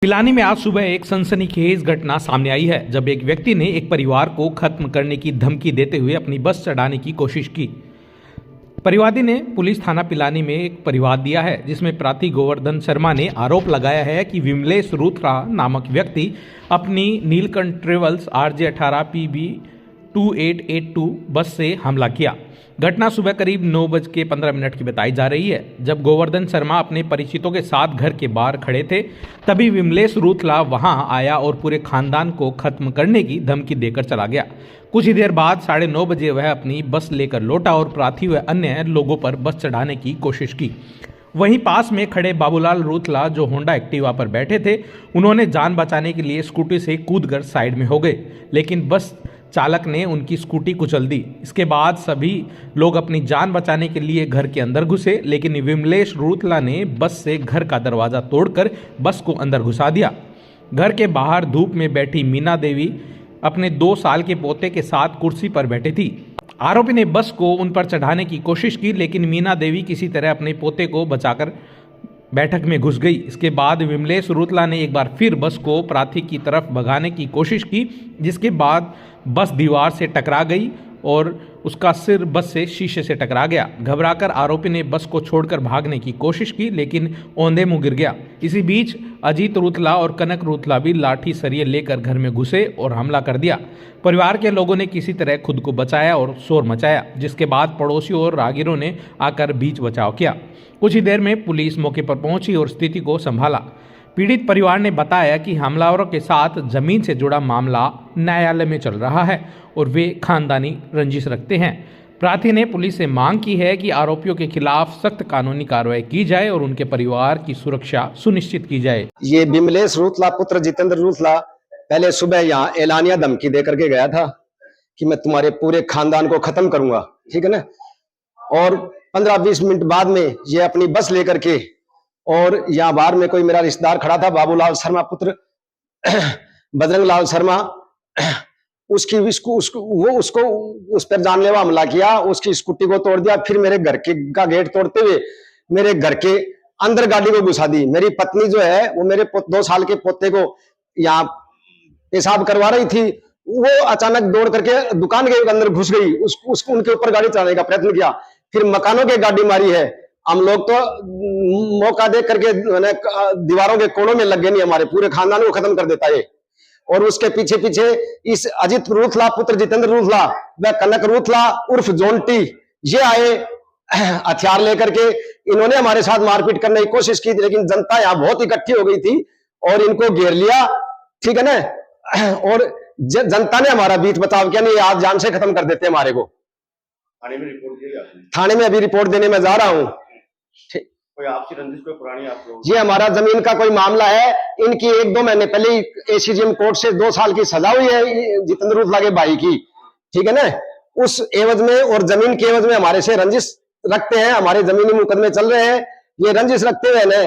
पिलानी में आज सुबह एक सनसनीखेज घटना सामने आई है जब एक व्यक्ति ने एक परिवार को खत्म करने की धमकी देते हुए अपनी बस चढ़ाने की कोशिश की। परिवादी ने पुलिस थाना पिलानी में एक परिवाद दिया है जिसमें प्रार्थी गोवर्धन शर्मा ने आरोप लगाया है कि विमलेश रूथरा नामक व्यक्ति अपनी नीलकंठ ट्रेवल्स RJ18 PB 2882 बस से हमला किया। घटना सुबह करीब 9:15 की बताई जा रही है। जब गोवर्धन शर्मा अपने परिचितों के साथ घर के बाहर खड़े थे तभी विमलेश रूथला वहां आया और पूरे खानदान को खत्म करने की धमकी देकर चला गया। कुछ ही देर बाद 9:30 बजे वह अपनी बस लेकर लौटा और प्रार्थी व अन्य लोगों पर बस चढ़ाने की कोशिश की। वहीं पास में खड़े बाबूलाल रूथला जो होंडा एक्टिवा पर बैठे थे, उन्होंने जान बचाने के लिए स्कूटी से कूदकर साइड में हो गए, लेकिन बस चालक ने उनकी स्कूटी कुचल दी। इसके बाद सभी लोग अपनी जान बचाने के लिए घर के अंदर घुसे, लेकिन विमलेश रूथला ने बस से घर का दरवाज़ा तोड़कर बस को अंदर घुसा दिया। घर के बाहर धूप में बैठी मीना देवी अपने 2 साल के पोते के साथ कुर्सी पर बैठी थी। आरोपी ने बस को उन पर चढ़ाने की कोशिश की, लेकिन मीना देवी किसी तरह अपने पोते को बचाकर बैठक में घुस गई। इसके बाद विमलेश रूथला ने एक बार फिर बस को प्रार्थी की तरफ भगाने की कोशिश की, जिसके बाद बस दीवार से टकरा गई और उसका सिर बस से शीशे से टकरा गया। घबराकर आरोपी ने बस को छोड़कर भागने की कोशिश की, लेकिन औंधे मुंह गिर गया। इसी बीच अजीत रूथला और कनक रूथला भी लाठी सरिये लेकर घर में घुसे और हमला कर दिया। परिवार के लोगों ने किसी तरह खुद को बचाया और शोर मचाया, जिसके बाद पड़ोसियों और राहगीरों ने आकर बीच बचाव किया। कुछ ही देर में पुलिस मौके पर पहुंची और स्थिति को संभाला। पीड़ित परिवार ने बताया कि हमलावरों के साथ जमीन से जुड़ा मामला न्यायालय में चल रहा है और वे खानदानी रंजिश रखते हैं। प्रार्थी ने पुलिस से मांग की है कि आरोपियों के खिलाफ सख्त कानूनी कार्रवाई की जाए और उनके परिवार की सुरक्षा सुनिश्चित की जाए। ये विमलेश रूथला पुत्र जितेंद्र रूथला पहले सुबह यहाँ एलानिया धमकी दे करके गया था कि मैं तुम्हारे पूरे खानदान को खत्म करूंगा, ठीक है ना। और 15-20 मिनट बाद में ये अपनी बस लेकर के, और यहाँ बाहर में कोई मेरा रिश्तेदार खड़ा था, बाबूलाल शर्मा पुत्र बजरंग लाल शर्मा, उसकी उसको उस पर जानलेवा हमला किया, उसकी स्कूटी को तोड़ दिया। फिर मेरे घर का गेट तोड़ते हुए मेरे घर के अंदर गाड़ी को घुसा दी। मेरी पत्नी जो है वो मेरे 2 साल के पोते को यहाँ पेशाब करवा रही थी, वो अचानक दौड़ करके दुकान के अंदर घुस गई, उसको उनके ऊपर गाड़ी चलाने का प्रयत्न किया। फिर मकानों की गाड़ी मारी है। हम लोग तो मौका देख करके दीवारों के कोनों में लग गए, नहीं हमारे पूरे खानदान को खत्म कर देता है। और उसके पीछे पीछे इस अजित रूथला पुत्र जितेंद्र रूथला व कनक रूथला उर्फ जोंटी ये आए हथियार लेकर के। इन्होंने हमारे साथ मारपीट करने की कोशिश की, लेकिन जनता यहाँ बहुत इकट्ठी हो गई थी और इनको घेर लिया, ठीक है ना। और जनता ने हमारा बीच बचाव किया, नहीं आज जान से खत्म कर देते हमारे को। थाने में रिपोर्ट दी आपने? थाने में अभी रिपोर्ट देने में जा रहा हूँ। कोई आपसी रंजिश, कोई पुरानी आप लोग? ये हमारा जमीन का कोई मामला है। इनकी 1-2 महीने पहले ही ACGM कोर्ट से 2 साल की सजा हुई है जितेंद्र रूथला के भाई की, ठीक है ना। उस एवज में और जमीन के एवज में हमारे से रंजिश रखते हैं, हमारे जमीनी मुकदमे चल रहे हैं। ये रंजिश रखते हुए ने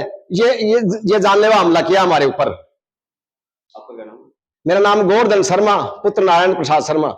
ये जानलेवा हमला किया हमारे ऊपर। आपका क्या नाम? मेरा नाम गोवर्धन शर्मा पुत्र नारायण प्रसाद शर्मा।